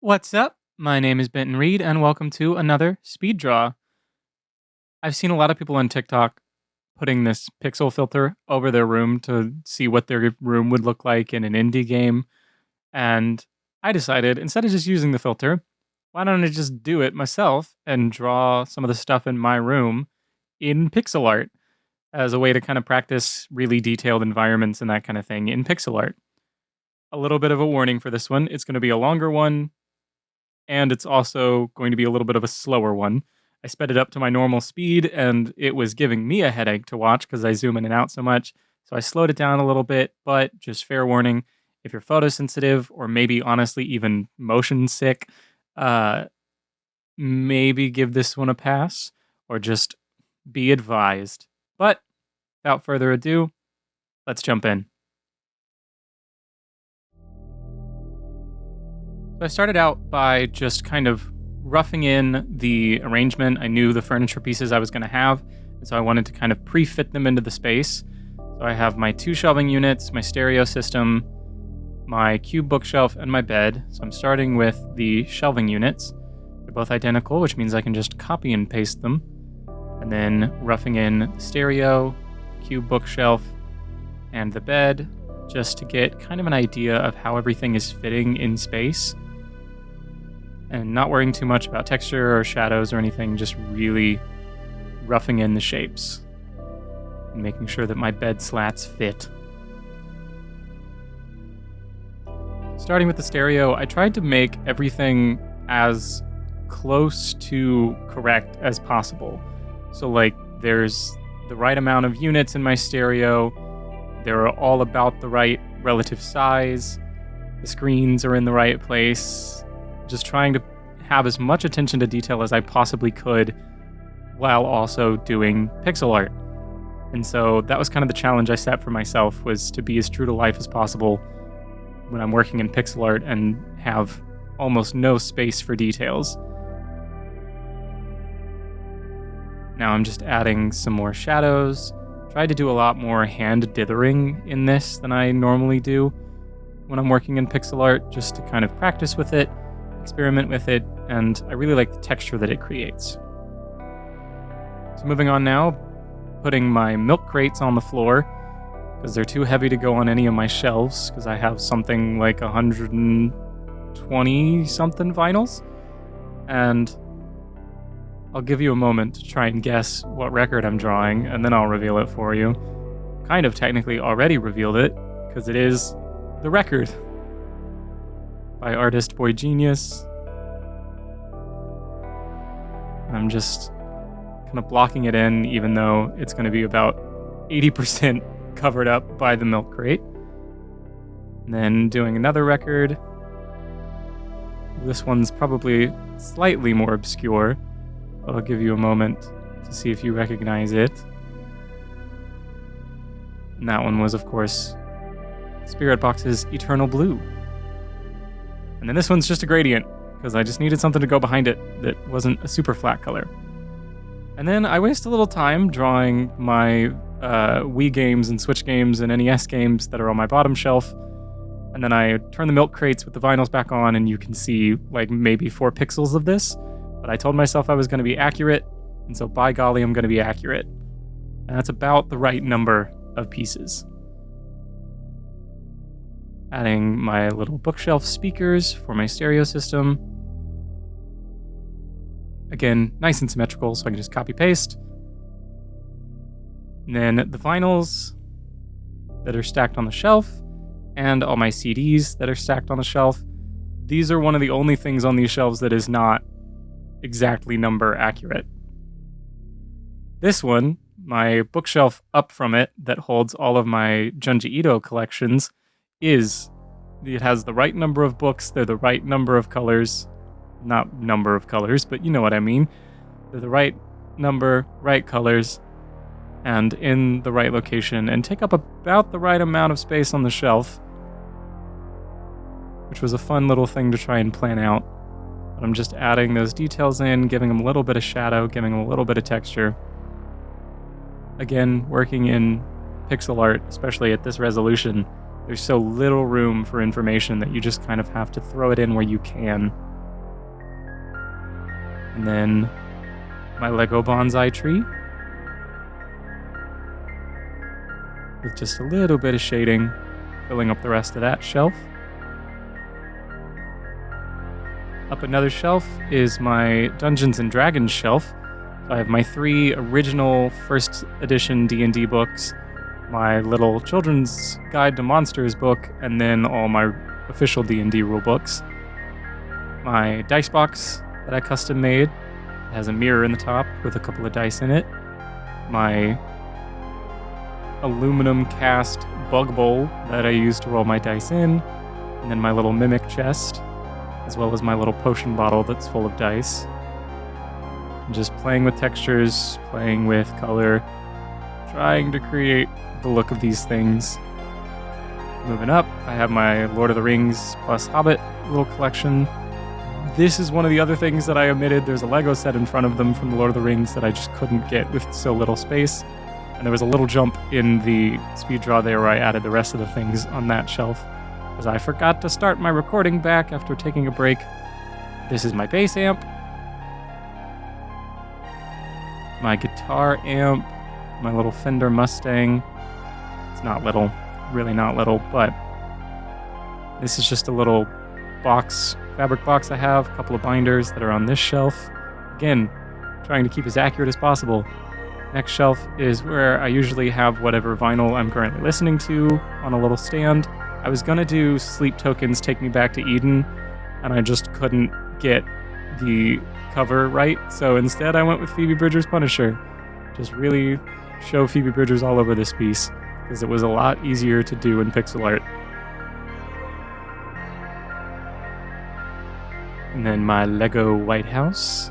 What's up? My name is Benton Reed, and welcome to another speed draw. I've seen a lot of people on TikTok putting this pixel filter over their room to see what their room would look like in an indie game, and I decided instead of just using the filter, why don't I just do it myself and draw some of the stuff in my room in pixel art as a way to kind of practice really detailed environments and that kind of thing in pixel art. A little bit of a warning for this one. It's going to be a longer one, and it's also going to be a little bit of a slower one. I sped it up to my normal speed, and it was giving me a headache to watch because I zoom in and out so much. So I slowed it down a little bit, but just fair warning, if you're photosensitive or maybe honestly even motion sick, uh, maybe give this one a pass or just be advised. But without further ado, let's jump in. So I started out by just kind of roughing in the arrangement. I knew the furniture pieces I was going to have, and so I wanted to kind of pre-fit them into the space. So I have my 2 shelving units, my stereo system, my cube bookshelf, and my bed. So I'm starting with the shelving units. They're both identical, which means I can just copy and paste them. And then roughing in the stereo, cube bookshelf, and the bed, just to get kind of an idea of how everything is fitting in space. And not worrying too much about texture or shadows or anything, just really roughing in the shapes and making sure that my bed slats fit. Starting with the stereo, I tried to make everything as close to correct as possible. So like there's the right amount of units in my stereo, they're all about the right relative size, the screens are in the right place, just trying to have as much attention to detail as I possibly could while also doing pixel art. And so that was kind of the challenge I set for myself, was to be as true to life as possible when I'm working in pixel art and have almost no space for details. Now I'm just adding some more shadows. Tried to do a lot more hand dithering in this than I normally do when I'm working in pixel art, just to kind of practice with it, experiment with it, and I really like the texture that it creates. So moving on now, putting my milk crates on the floor, because they're too heavy to go on any of my shelves, because I have something like 120 something vinyls, and I'll give you a moment to try and guess what record I'm drawing, and then I'll reveal it for you. Kind of technically already revealed it, because it is The Record by artist Boy Genius. And I'm just kind of blocking it in, even though it's going to be about 80% covered up by the milk crate. And then doing another record. This one's probably slightly more obscure, but I'll give you a moment to see if you recognize it. And that one was, of course, Spirit Box's Eternal Blue. And then this one's just a gradient, because I just needed something to go behind it that wasn't a super flat color. And then I waste a little time drawing my Wii games and Switch games and NES games that are on my bottom shelf. And then I turn the milk crates with the vinyls back on, and you can see like maybe 4 pixels of this. But I told myself I was going to be accurate, and so by golly, I'm going to be accurate. And that's about the right number of pieces. Adding my little bookshelf speakers for my stereo system. Again, nice and symmetrical, so I can just copy paste. And then the vinyls that are stacked on the shelf, and all my CDs that are stacked on the shelf. These are one of the only things on these shelves that is not exactly number accurate. This one, my bookshelf up from it that holds all of my Junji Ito collections, it has the right number of books, they're the right number of colors. Not number of colors, but you know what I mean. They're the right number, right colors, and in the right location, and take up about the right amount of space on the shelf, which was a fun little thing to try and plan out. But I'm just adding those details in, giving them a little bit of shadow, giving them a little bit of texture. Again, working in pixel art, especially at this resolution, there's so little room for information that you just kind of have to throw it in where you can. And then my Lego bonsai tree with just a little bit of shading filling up the rest of that shelf. Up another shelf is my Dungeons and Dragons shelf. So I have my 3 original first edition D&D books, my little children's guide to monsters book, and then all my official D&D rule books. My dice box that I custom made has a mirror in the top with a couple of dice in it. My aluminum cast bug bowl that I use to roll my dice in, and then my little mimic chest, as well as my little potion bottle that's full of dice. I'm just playing with textures, playing with color, trying to create the look of these things. Moving up, I have my Lord of the Rings plus Hobbit little collection. This is one of the other things that I omitted. There's a Lego set in front of them from the Lord of the Rings that I just couldn't get with so little space. And there was a little jump in the speed draw there where I added the rest of the things on that shelf, because I forgot to start my recording back after taking a break. This is my bass amp, my guitar amp, my little Fender Mustang. It's not little, really not little, but this is just a little box, fabric box I have, a couple of binders that are on this shelf. Again, trying to keep as accurate as possible. Next shelf is where I usually have whatever vinyl I'm currently listening to on a little stand. I was gonna do Sleep Tokens Take Me Back to Eden, and I just couldn't get the cover right, so instead I went with Phoebe Bridgers' Punisher. Just really show Phoebe Bridgers all over this piece, because it was a lot easier to do in pixel art. And then my Lego White House.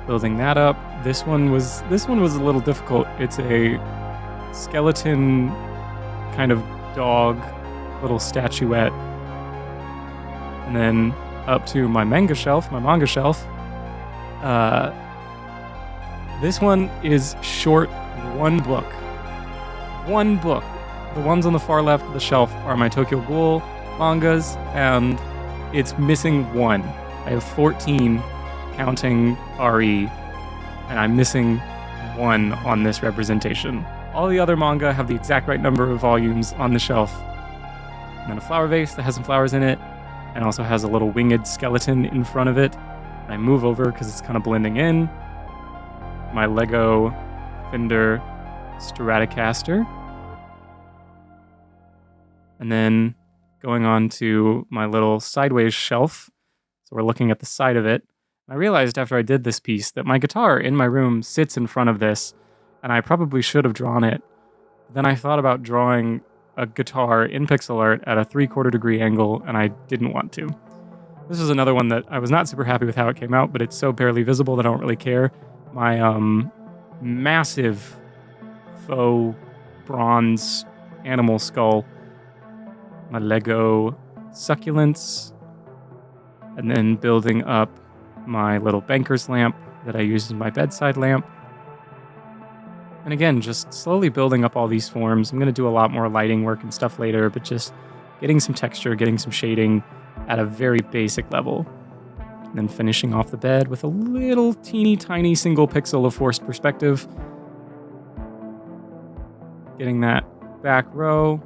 Building that up. This one was a little difficult. It's a skeleton kind of dog, little statuette. And then up to my manga shelf. This one is short one book. One book. The ones on the far left of the shelf are my Tokyo Ghoul mangas, and it's missing one. I have 14 counting RE, and I'm missing one on this representation. All the other manga have the exact right number of volumes on the shelf. And then a flower vase that has some flowers in it, and also has a little winged skeleton in front of it. And I move over because it's kind of blending in. My Lego Fender Stratocaster. And then going on to my little sideways shelf. So we're looking at the side of it. I realized after I did this piece that my guitar in my room sits in front of this, and I probably should have drawn it. Then I thought about drawing a guitar in pixel art at a 3/4 degree angle, and I didn't want to. This is another one that I was not super happy with how it came out, but it's so barely visible that I don't really care. My massive faux bronze animal skull, my Lego succulents, and then building up my little banker's lamp that I use as my bedside lamp. And again, just slowly building up all these forms. I'm going to do a lot more lighting work and stuff later, but just getting some texture, getting some shading at a very basic level. And then finishing off the bed with a little teeny tiny single pixel of forced perspective. Getting that back row,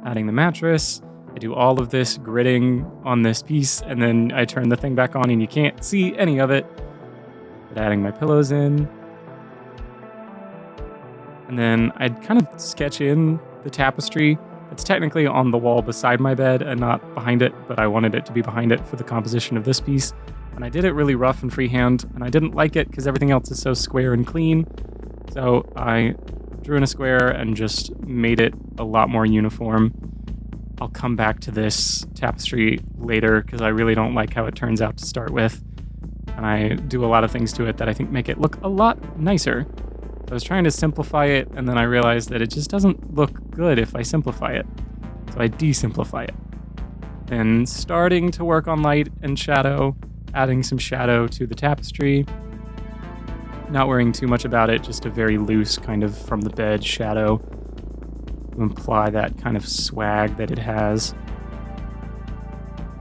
adding the mattress. I do all of this gridding on this piece, and then I turn the thing back on and you can't see any of it. But adding my pillows in. And then I'd kind of sketch in the tapestry. It's technically on the wall beside my bed and not behind it, but I wanted it to be behind it for the composition of this piece. And I did it really rough and freehand, and I didn't like it because everything else is so square and clean. So I drew in a square and just made it a lot more uniform. I'll come back to this tapestry later because I really don't like how it turns out to start with. And I do a lot of things to it that I think make it look a lot nicer. I was trying to simplify it, and then I realized that it just doesn't look good if I simplify it. So I de-simplify it. Then starting to work on light and shadow, adding some shadow to the tapestry. Not worrying too much about it, just a very loose kind of from the bed shadow to imply that kind of swag that it has.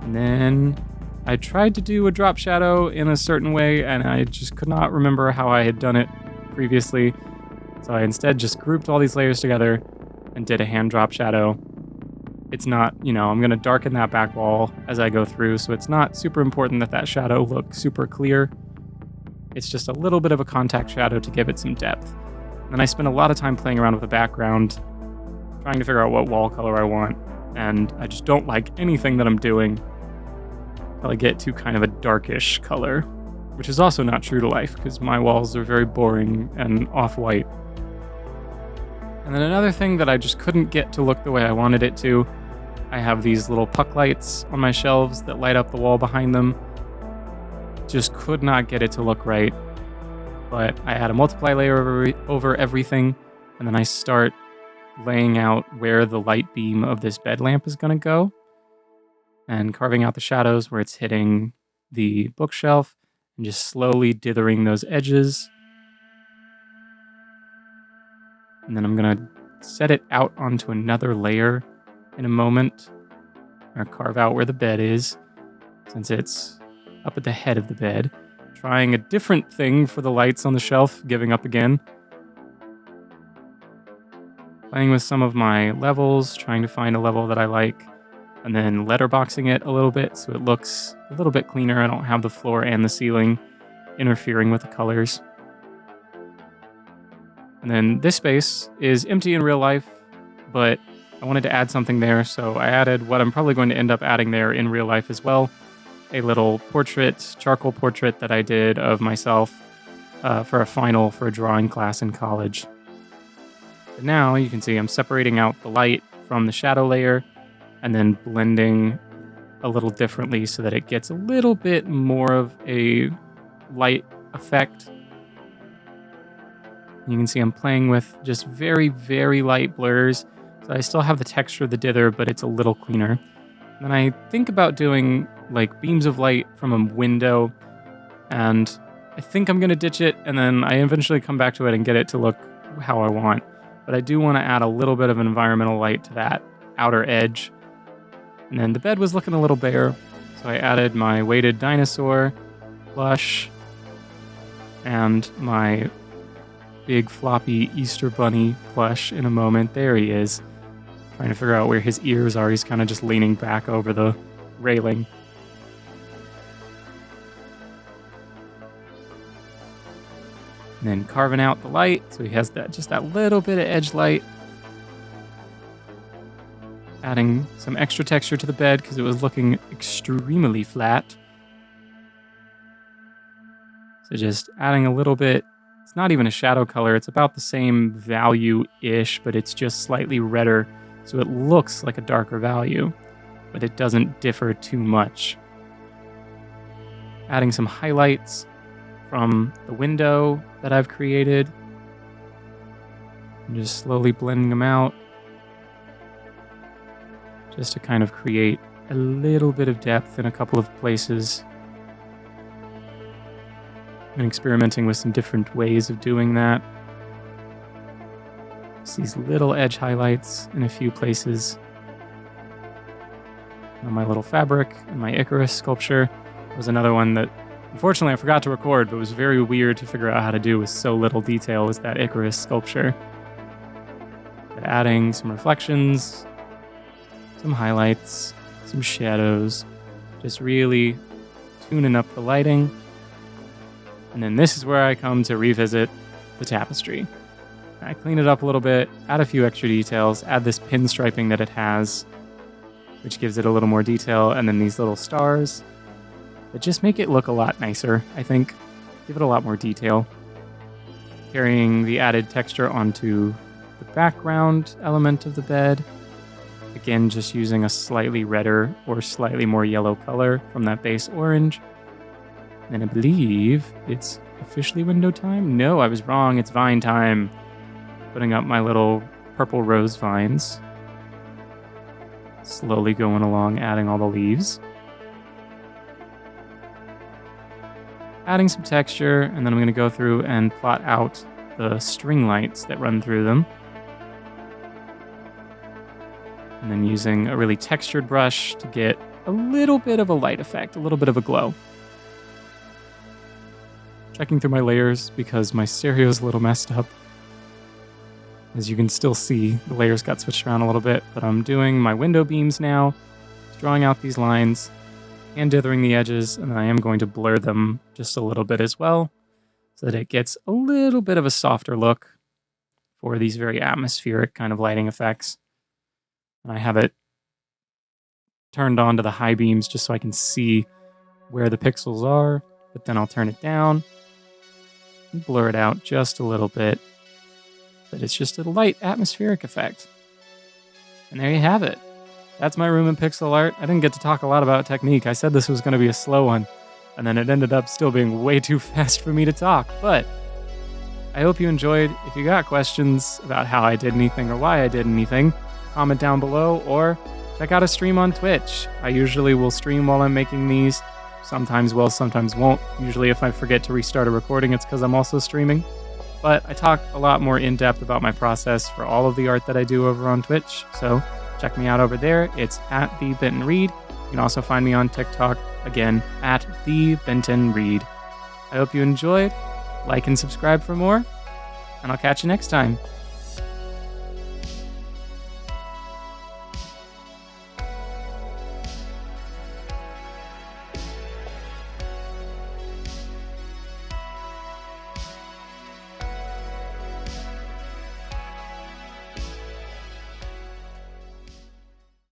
And then I tried to do a drop shadow in a certain way, and I just could not remember how I had done it previously. So I instead just grouped all these layers together and did a hand drop shadow. It's not, I'm going to darken that back wall as I go through, so it's not super important that that shadow look super clear. It's just a little bit of a contact shadow to give it some depth. And I spent a lot of time playing around with the background, trying to figure out what wall color I want, and I just don't like anything that I'm doing until I get to kind of a darkish color, which is also not true to life because my walls are very boring and off-white. And then another thing that I just couldn't get to look the way I wanted it to, I have these little puck lights on my shelves that light up the wall behind them. Just could not get it to look right. But I add a multiply layer over everything, and then I start laying out where the light beam of this bed lamp is going to go, and carving out the shadows where it's hitting the bookshelf, and just slowly dithering those edges. And then I'm going to set it out onto another layer in a moment, or carve out where the bed is, since it's up at the head of the bed. Trying a different thing for the lights on the shelf, giving up again. Playing with some of my levels, trying to find a level that I like, and then letterboxing it a little bit so it looks a little bit cleaner. I don't have the floor and the ceiling interfering with the colors. And then this space is empty in real life, but I wanted to add something there, so I added what I'm probably going to end up adding there in real life as well. A little portrait, charcoal portrait that I did of myself for a final for a drawing class in college. But now you can see I'm separating out the light from the shadow layer and then blending a little differently so that it gets a little bit more of a light effect. You can see I'm playing with just very, very light blurs. So I still have the texture of the dither, but it's a little cleaner. And then I think about doing like beams of light from a window, and I think I'm going to ditch it, and then I eventually come back to it and get it to look how I want. But I do want to add a little bit of an environmental light to that outer edge. And then the bed was looking a little bare, so I added my weighted dinosaur plush and my big floppy Easter bunny plush in a moment. There he is. Trying to figure out where his ears are. He's kind of just leaning back over the railing. And then carving out the light, so he has that little bit of edge light. Adding some extra texture to the bed because it was looking extremely flat. So just adding a little bit. It's not even a shadow color. It's about the same value-ish, but it's just slightly redder, so it looks like a darker value, but it doesn't differ too much. Adding some highlights from the window that I've created. And just slowly blending them out. Just to kind of create a little bit of depth in a couple of places. And experimenting with some different ways of doing that. Just these little edge highlights in a few places. And my little fabric and my Icarus sculpture was another one that unfortunately I forgot to record, but was very weird to figure out how to do with so little detail, was that Icarus sculpture. But adding some reflections, some highlights, some shadows, just really tuning up the lighting. And then this is where I come to revisit the tapestry. I clean it up a little bit, add a few extra details, add this pinstriping that it has, which gives it a little more detail, and then these little stars that just make it look a lot nicer, I think. Give it a lot more detail. Carrying the added texture onto the background element of the bed. Again, just using a slightly redder or slightly more yellow color from that base orange. And I believe it's officially window time? No, I was wrong. It's vine time. Putting up my little purple rose vines. Slowly going along, adding all the leaves. Adding some texture, and then I'm going to go through and plot out the string lights that run through them. And then using a really textured brush to get a little bit of a light effect, a little bit of a glow. Checking through my layers because my stereo is a little messed up. As you can still see, the layers got switched around a little bit, but I'm doing my window beams now, drawing out these lines, and dithering the edges, and I am going to blur them just a little bit as well, so that it gets a little bit of a softer look for these very atmospheric kind of lighting effects. And I have it turned on to the high beams just so I can see where the pixels are, but then I'll turn it down and blur it out just a little bit. But it's just a light atmospheric effect. And there you have it. That's my room in pixel art. I didn't get to talk a lot about technique. I said this was going to be a slow one, and then it ended up still being way too fast for me to talk. But I hope you enjoyed. If you got questions about how I did anything or why I did anything, comment down below or check out a stream on Twitch. I usually will stream while I'm making these. Sometimes will, sometimes won't. Usually if I forget to restart a recording, it's because I'm also streaming. But I talk a lot more in depth about my process for all of the art that I do over on Twitch. So check me out over there. It's at TheBentonReed. You can also find me on TikTok, again, at TheBentonReed. I hope you enjoyed. Like and subscribe for more, and I'll catch you next time.